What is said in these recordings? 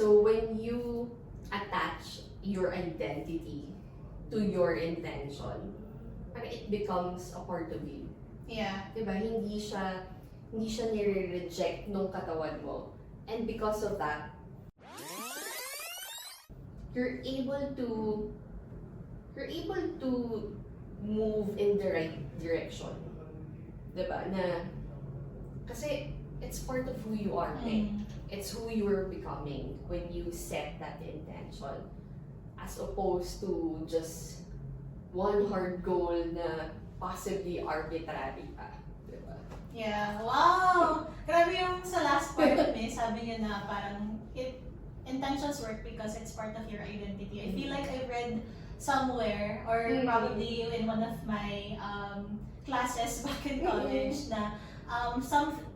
So when you attach your identity to your intention, parang it becomes a part of you. Yeah. Diba? Hindi siya nire-reject nung katawan mo. And because of that, you're able to move in the right direction. Diba? Na, kasi it's part of who you are, eh. It's who you're becoming when you set that intention. As opposed to just one hard goal na possibly arbitrary pa. Diba? Yeah, wow! Grabe yung sa last part eh, sabi niya na parang intentions work because it's part of your identity. I feel like I read somewhere or probably in one of my classes back in college na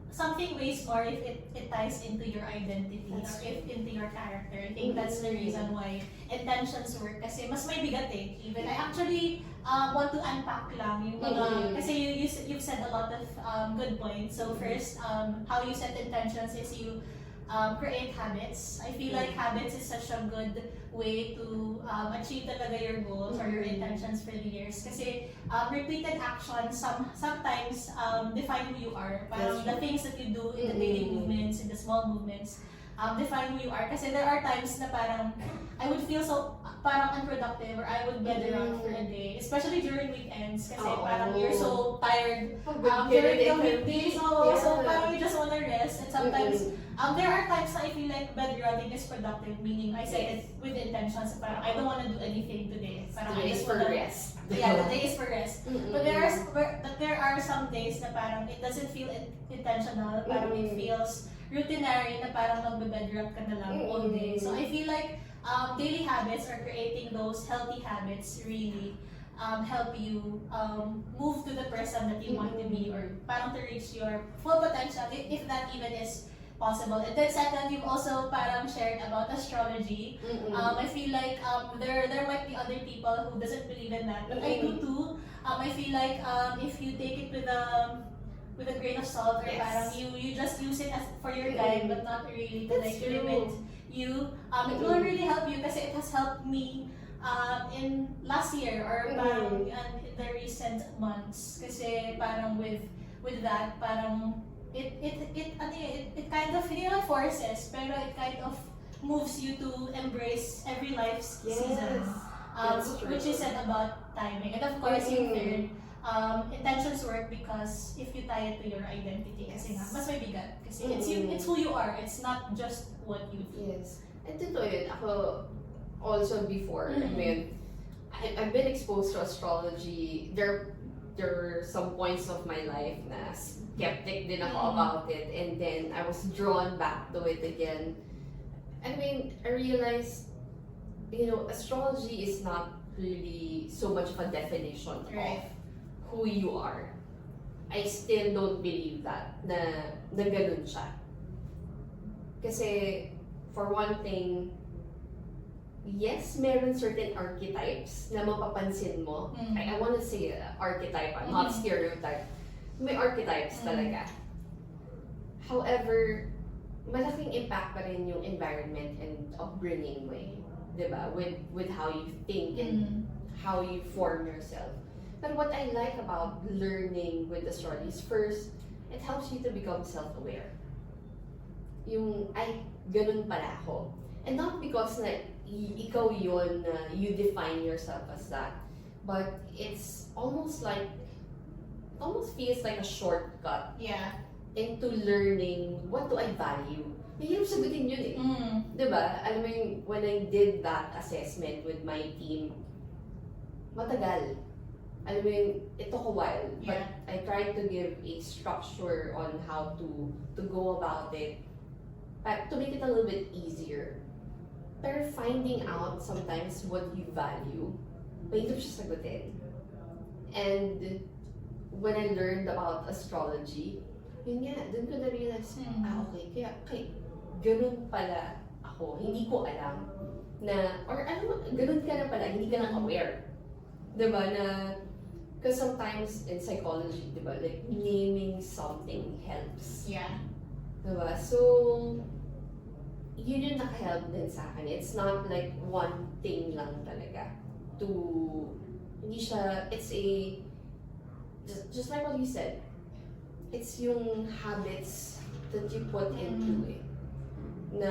something weighs more if it ties into your identity or if into your character. I think that's the reason why intentions work kasi mas may bigat eh. Even I actually want to unpack lang yung mga, kasi you've said a lot of good points. So first, how you set intentions is you create habits. I feel like habits is such a good way to achieve talaga your goals or your intentions for the years. Kasi repeated actions sometimes define who you are. Parang the things that you do in the daily movements, in the small movements, define who you are. Kasi there are times na parang I would feel so parang unproductive or I would get around for a day, especially during weekends kasi parang you're so tired during the weekdays, so parang you just wanna rest. And sometimes there are times na I feel like bedrotting is productive, meaning I say it with intentions, parang I don't wanna do anything today, parang I just wanna rest. Yeah, the day is for rest. But there are some days na parang it doesn't feel intentional, parang it feels routinary na parang magbe-bedrot ka na lang all day. So I feel like daily habits or creating those healthy habits really help you move to the person that you want to be or parang to reach your full potential if that even is possible. And then second, you've also parang shared about astrology. I feel like there might be other people who doesn't believe in that, but I do too. I feel like if you take it with a grain of salt or parang you just use it as for your guide but not really to like limit you, it will really help you kasi it has helped me in last year or parang in the recent months kasi parang with that parang it kind of hindi naman forces pero it kind of moves you to embrace every life's season, which is said about timing. And of course yung third, intentions work because if you tie it to your identity kasi nga mas may bigat kasi it's who you are, it's not just what you do. Yes. And totoo yun, ako also before, I mean, I've been exposed to astrology. There are some points of my life na skeptic din ako about it, and then I was drawn back to it again. I mean, I realized, astrology is not really so much of a definition of who you are. I still don't believe that na ganun siya. Kasi, for one thing, yes, meron certain archetypes na mapapansin mo. I want to say archetype, not stereotype. May archetypes talaga. However, malaking impact pa rin yung environment and upbringing mo eh. Diba? With how you think and how you form yourself. But what I like about learning with astrology is first, it helps you to become self-aware. Yung, ay, ganun pala ako. And not because na ikaw yun na you define yourself as that. But it's almost feels like a shortcut into learning what do I value. Mahirap sagutin yun eh. Diba? Alam mo yung, when I did that assessment with my team, matagal. Alam mo yung, it took a while. But I tried to give a structure on how to go about it. To make it a little bit easier. Pero finding out sometimes what you value, mahirap siya sagutin. And when I learned about astrology, yun nga, dun ko na-realize, okay, kaya ganun pala ako, hindi ko alam na, or alam mo, ganun ka na pala, hindi ka lang aware. Diba, na, because sometimes in psychology, diba, like, naming something helps. Yeah. Diba, so, yun yung nakahelp din sa akin. It's not like one thing lang talaga. Hindi siya, it's a, just like what you said, it's yung habits that you put into it na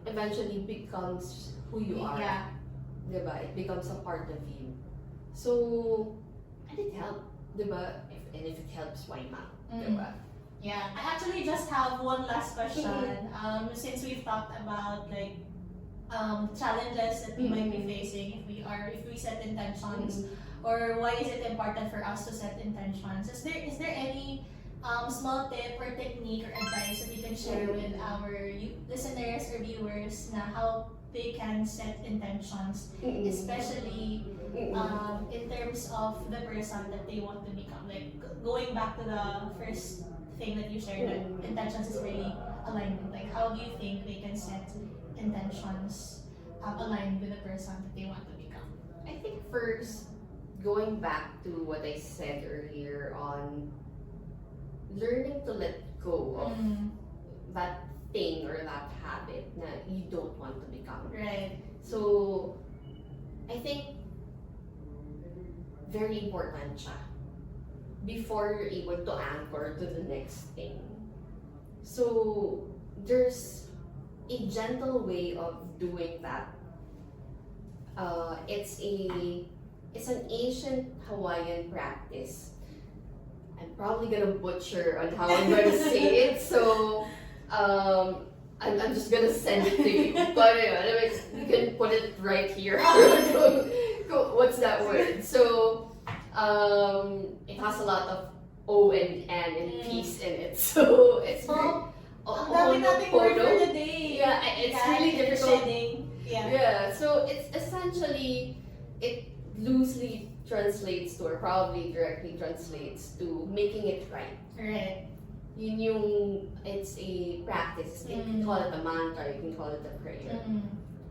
eventually becomes who you are. Yeah. Diba? It becomes a part of you. So, and it helps. Diba? And if it helps, why not? Diba? Yeah, I actually just have one last question. Since we've talked about like challenges that we might be facing if we set intentions, or why is it important for us to set intentions? Is there any small tip or technique or advice that you can share with our listeners or viewers na how they can set intentions, especially in terms of the person that they want to become? Like going back to the first thing that you shared, that intentions is really alignment. Like how do you think they can set intentions aligned with the person that they want to become? I think first, going back to what I said earlier on learning to let go of that thing or that habit na you don't want to become. Right. So, I think very important siya before you're able to anchor to the next thing. So, there's a gentle way of doing that. It's an ancient Hawaiian practice. I'm probably gonna butcher on how I'm gonna say it, so I'm just gonna send it to you. But anyway, you can put it right here. What's that word? So it has a lot of O and N and peace in it. So it's ang dami nating word for the day. Yeah, it's really difficult. Yeah. So it's essentially, it loosely translates to, or probably directly translates to, making it right. Right. Yun yung, it's a practice. You can call it a mantra, you can call it a prayer.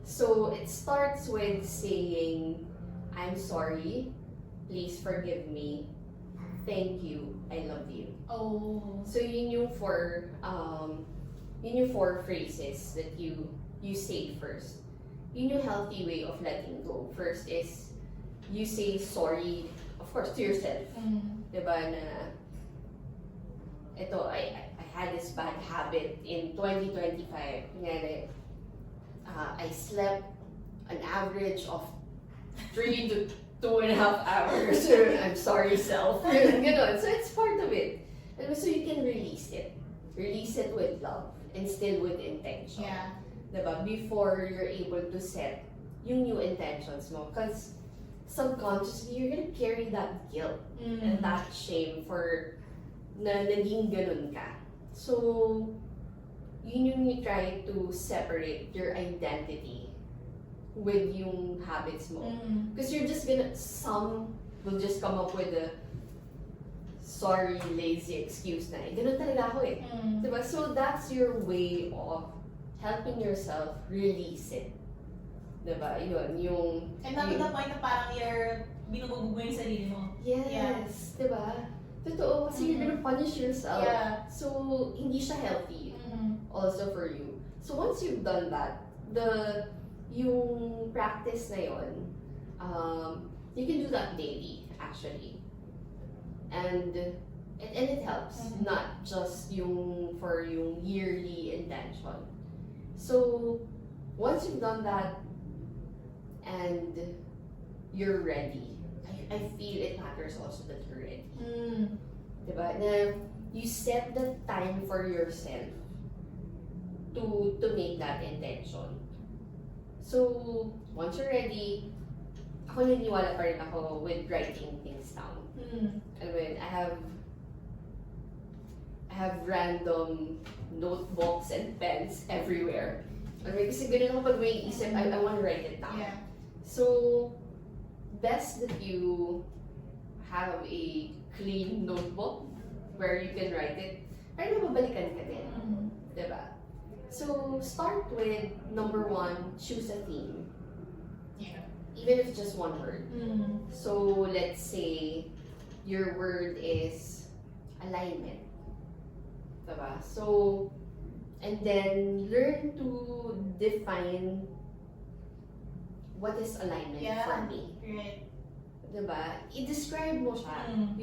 So it starts with saying, I'm sorry, please forgive me, thank you, I love you. Oh. So yun yung four phrases that you say first. Yun yung healthy way of letting go. First is, you say sorry, of course, to yourself. Diba na, ito, I had this bad habit in 2025. Kunyari, I slept an average of 3 to 2.5 hours. I'm sorry, self. Ganon. So it's part of it. And so you can release it. Release it with love and still with intention. Yeah. Diba? Before you're able to set yung new intentions mo. Because subconsciously, you're gonna carry that guilt and that shame for na naging ganun ka. So, yun yung you try to separate your identity with yung habits mo. Because you're just gonna, some will just come up with a sorry, lazy excuse na, ganun talaga ako eh. Diba? So, that's your way of helping yourself release it. Diba? Yun, yung... And not to the point na parang you're binubugbog mo yung sarili mo. Yes. Diba? Totoo, kasi you're gonna punish yourself. Yeah. So, hindi siya healthy also for you. So, once you've done that, yung practice na yun, you can do that daily, actually. And it helps, not just for yung yearly intention. So, once you've done that, and you're ready, I feel it matters also that you're ready. Diba? Na you set the time for yourself to make that intention. So, once you're ready, ako naniniwala pa rin ako with writing things down. I mean, I have random notebooks and pens everywhere. I mean, kasi ganun ako pag may isip, I want to write it down. Yeah. So, best that you have a clean notebook where you can write it. Para mababalikan ka din. Diba? So, start with number 1, choose a theme. Yeah. Even if it's just one word. So, let's say your word is alignment. Diba? So, And then learn to define what is alignment for me. Right. Diba? I-describe mo siya. Mm.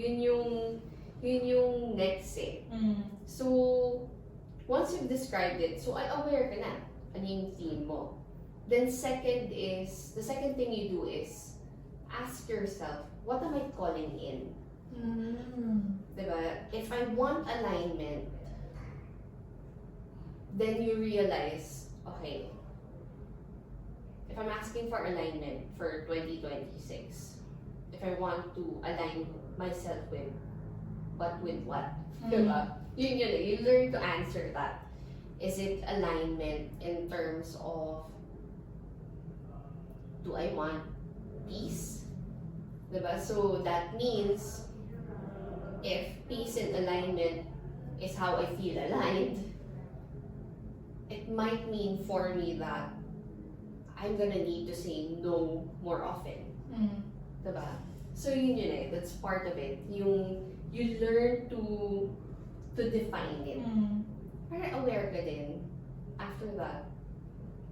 Yun yung next eh. So, once you've described it, so aware ka na. Ano yung theme mo. Then the second thing you do is ask yourself, what am I calling in? Diba? If I want alignment, then you realize, okay, if I'm asking for alignment for 2026, if I want to align myself with what? Diba? Yun, you learn to answer that. Is it alignment in terms of, do I want peace? Diba? So that means, if peace and alignment is how I feel aligned, it might mean for me that I'm gonna need to say no more often. Diba? So yun eh, that's part of it. You learn to define it. Para aware ka din, after that,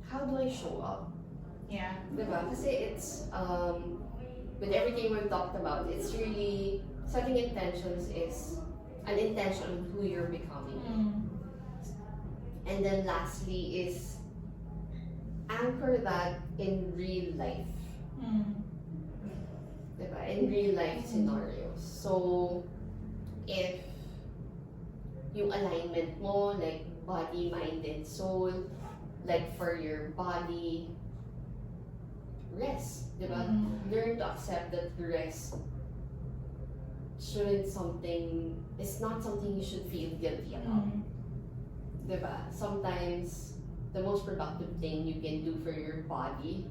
how do I show up? Yeah. Diba? Kasi it's, with everything we've talked about, it's really, setting intentions is an intention of who you're becoming. And then lastly is, anchor that in real life. Diba? In real life scenarios. So, if yung alignment mo, like body, mind, and soul, like for your body, rest, diba? Learn to accept that rest is not something you should feel guilty about. Diba? Sometimes, the most productive thing you can do for your body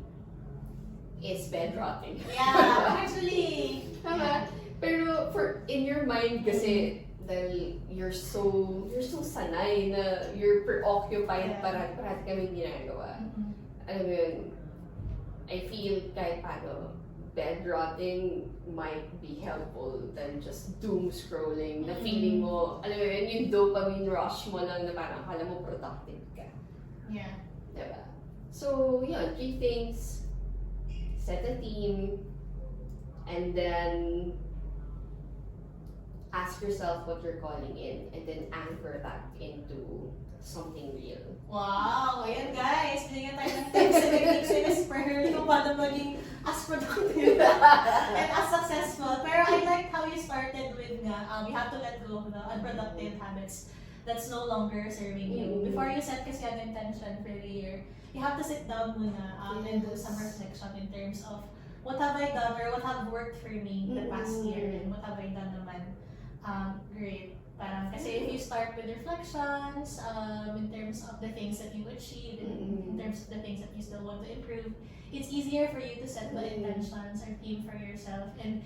is bed rotting. Yeah, actually. Tama. Pero in your mind kasi, dahil you're so sanay na you're preoccupied parati kami ginagawa. Alam mo yun, I feel kahit paano, bed rotting might be helpful than just doom scrolling na feeling mo, alam mo yun, yung dopamine rush mo lang na parang akala mo productive ka. Yeah. Diba? So, yun, 3 things. Set a theme, and then ask yourself what you're calling in, and then anchor that into something real. Wow! Ayan guys, binigyan tayo ng tips and techniques ni Miss Pearl kung paano maging as productive and as successful. Pero I like how you started with you have to let go of the unproductive habits that's no longer serving you. Before you set kasi an intention for the year, you have to sit down muna and do some reflection in terms of what have I done or what have worked for me the past year and what have I done naman great. Parang kasi if you start with reflections in terms of the things that you achieved, in terms of the things that you still want to improve, it's easier for you to set the intentions or theme for yourself. And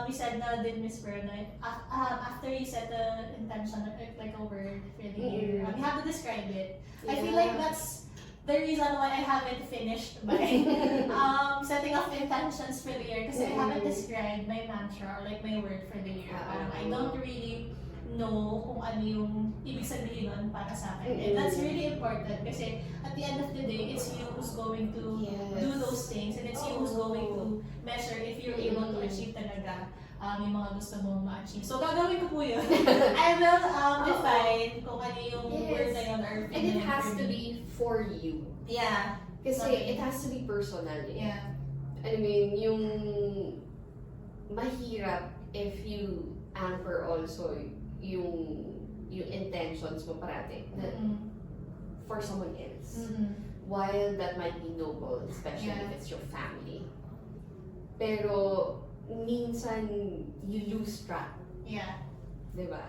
we said na din, Miss Berna, after you set the intention, like a word for the year, you have to describe it. I feel like that's the reason why I haven't finished my setting of intentions for the year, kasi I haven't described my mantra or like my word for the year. Parang I don't really know kung ano yung ibig sabihin nun para sa akin. And that's really important kasi at the end of the day, it's you who's going to do those things, and it's you who's going to measure if you're able to achieve talaga yung mga gusto mong ma-achieve. So, gagawin ko po yun. I will define kung ano yung word na yun. And it has to be for you. Yeah. Kasi it has to be personal. Yeah. I mean, yung mahirap if you anchor also yung intentions mo parati na for someone else. While that might be noble, especially if it's your family. Pero minsan you lose track. Yeah. Diba?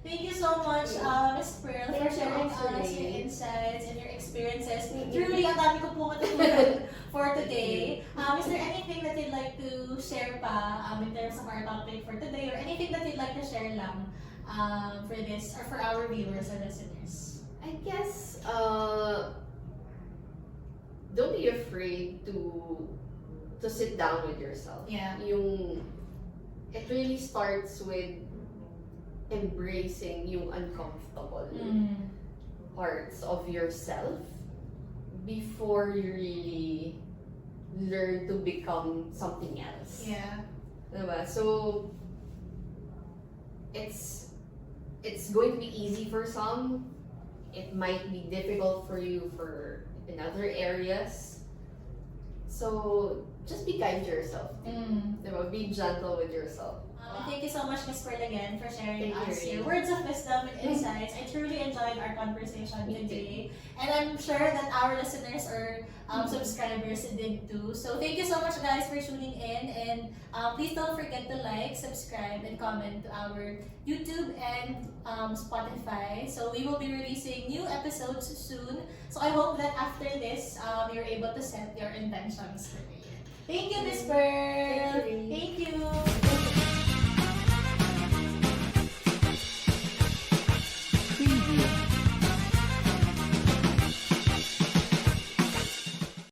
Thank you so much, Ms. Pearl, for sharing us your insights and your experiences. Truly, ang dami ko po matutunan for today. Is there anything that you'd like to share pa in terms of our topic for today, or anything that you'd like to share lang for this or for our viewers and listeners? I guess, don't be afraid to sit down with yourself. Yeah. It really starts with embracing yung uncomfortable. parts of yourself before you really learn to become something else. Yeah. Diba? So, it's going to be easy for some. It might be difficult for you in other areas. So, just be kind to yourself. Diba? Be gentle with yourself. Thank you so much, Miss Pearl, again, for sharing Thank you, us your Rhea. words of wisdom and insights. I truly enjoyed our conversation Me too. today. And I'm sure that our listeners or subscribers did too. So thank you so much, guys, for tuning in. And please don't forget to like, subscribe, and comment to our YouTube and Spotify. So we will be releasing new episodes soon. So I hope that after this, you're able to set your intentions for the year. Thank you, Miss Pearl.